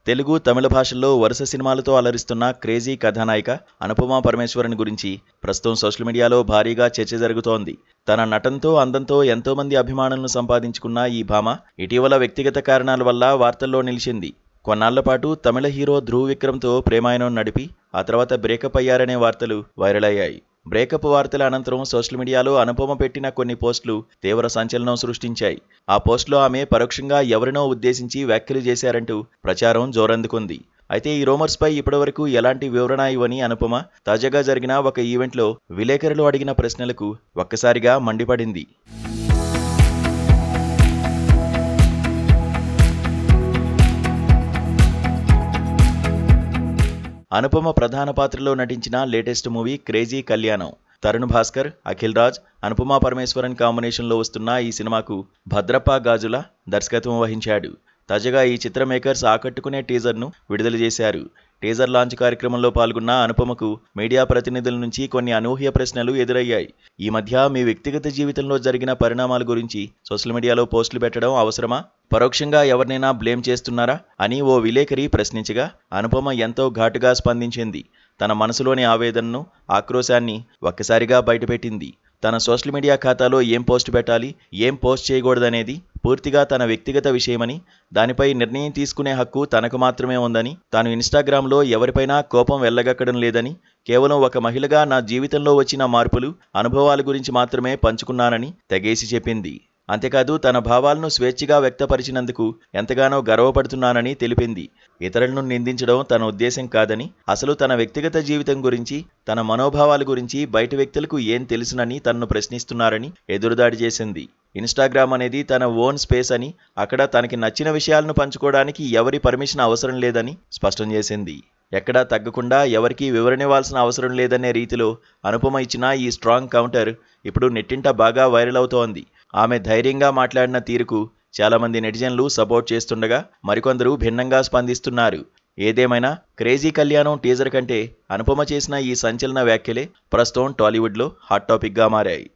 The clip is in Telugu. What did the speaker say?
తెలుగు, తమిళ భాషల్లో వరుస సినిమాలతో అలరిస్తున్న క్రేజీ కథానాయిక అనుపమ పరమేశ్వరన్ గురించి ప్రస్తుతం సోషల్ మీడియాలో భారీగా చర్చ జరుగుతోంది. తన నటనతో, అందంతో ఎంతోమంది అభిమానులను సంపాదించుకున్న ఈ భామ ఇటీవల వ్యక్తిగత కారణాల వల్ల వార్తల్లో నిలిచింది. కొన్నాళ్ల పాటు తమిళ హీరో ధ్రువ్ విక్రమ్తో ప్రేమాయణం నడిపి ఆ తర్వాత బ్రేకప్ అయ్యారనే వార్తలు వైరల్ అయ్యాయి. బ్రేకప్ వార్తల అనంతరం సోషల్ మీడియాలో అనుపమ పెట్టిన కొన్ని పోస్టులు తీవ్ర సంచలనం సృష్టించాయి. ఆ పోస్టులో ఆమె పరోక్షంగా ఎవరినో ఉద్దేశించి వ్యాఖ్యలు చేశారంటూ ప్రచారం జోరందుకుంది. అయితే ఈ రూమర్స్పై ఇప్పటివరకు ఎలాంటి వివరణ ఇవ్వని అనుపమ తాజాగా జరిగిన ఒక ఈవెంట్లో విలేకరులు అడిగిన ప్రశ్నలకు ఒక్కసారిగా మండిపడింది. అనుపమ ప్రధాన పాత్రలో నటించిన లేటెస్ట్ మూవీ క్రేజీ కళ్యాణం. తరుణ్ భాస్కర్, అఖిల్ రాజ్, అనుపమ పరమేశ్వరన్ కాంబినేషన్లో వస్తున్న ఈ సినిమాకు భద్రప్ప గాజుల దర్శకత్వం వహించాడు. తాజాగా ఈ చిత్ర మేకర్స్ ఆకట్టుకునే టీజర్ను విడుదల చేశారు. టీజర్ లాంచ్ కార్యక్రమంలో పాల్గొన్న అనుపమకు మీడియా ప్రతినిధుల నుంచి కొన్ని అనూహ్య ప్రశ్నలు ఎదురయ్యాయి. ఈ మధ్య మీ వ్యక్తిగత జీవితంలో జరిగిన పరిణామాల గురించి సోషల్ మీడియాలో పోస్టులు పెట్టడం అవసరమా? పరోక్షంగా ఎవరినైనా బ్లేమ్ చేస్తున్నారా అని ఓ విలేకరి ప్రశ్నించగా అనుపమ ఎంతో ఘాటుగా స్పందించింది. తన మనసులోని ఆవేదనను, ఆక్రోశాన్ని ఒక్కసారిగా బయటపెట్టింది. తన సోషల్ మీడియా ఖాతాలో ఏం పోస్ట్ పెట్టాలి, ఏం పోస్ట్ చేయకూడదనేది పూర్తిగా తన వ్యక్తిగత విషయమని, దానిపై నిర్ణయం తీసుకునే హక్కు తనకు మాత్రమే ఉందని, తాను ఇన్స్టాగ్రామ్లో ఎవరిపైనా కోపం వెళ్లగక్కడం లేదని, కేవలం ఒక మహిళగా నా జీవితంలో వచ్చిన మార్పులు, అనుభవాల గురించి మాత్రమే పంచుకున్నానని తెగేసి చెప్పింది. అంతేకాదు తన భావాలను స్వేచ్ఛగా వ్యక్తపరిచినందుకు ఎంతగానో గర్వపడుతున్నానని తెలిపింది. ఇతరులను నిందించడం తన ఉద్దేశం కాదని, అసలు తన వ్యక్తిగత జీవితం గురించి, తన మనోభావాల గురించి బయట వ్యక్తులకు ఏం తెలుసునని తనను ప్రశ్నిస్తున్నారని ఎదురుదాడి చేసింది. ఇన్స్టాగ్రామ్ అనేది తన ఓన్ స్పేస్ అని, అక్కడ తనకి నచ్చిన విషయాలను పంచుకోవడానికి ఎవరి పర్మిషన్ అవసరం లేదని స్పష్టం చేసింది. ఎక్కడా తగ్గకుండా ఎవరికీ వివరణ ఇవ్వాల్సిన అవసరం లేదనే రీతిలో అనుపమ ఇచ్చిన ఈ స్ట్రాంగ్ కౌంటర్ ఇప్పుడు నెట్టింట బాగా వైరల్ అవుతోంది. ఆమె ధైర్యంగా మాట్లాడిన తీరుకు చాలామంది నెటిజన్లు సపోర్ట్ చేస్తుండగా మరికొందరు భిన్నంగా స్పందిస్తున్నారు. ఏదేమైనా క్రేజీ కళ్యాణం టీజర్ కంటే అనుపమ చేసిన ఈ సంచలన వ్యాఖ్యలే ప్రస్తుతం టాలీవుడ్లో హాట్ టాపిక్గా మారాయి.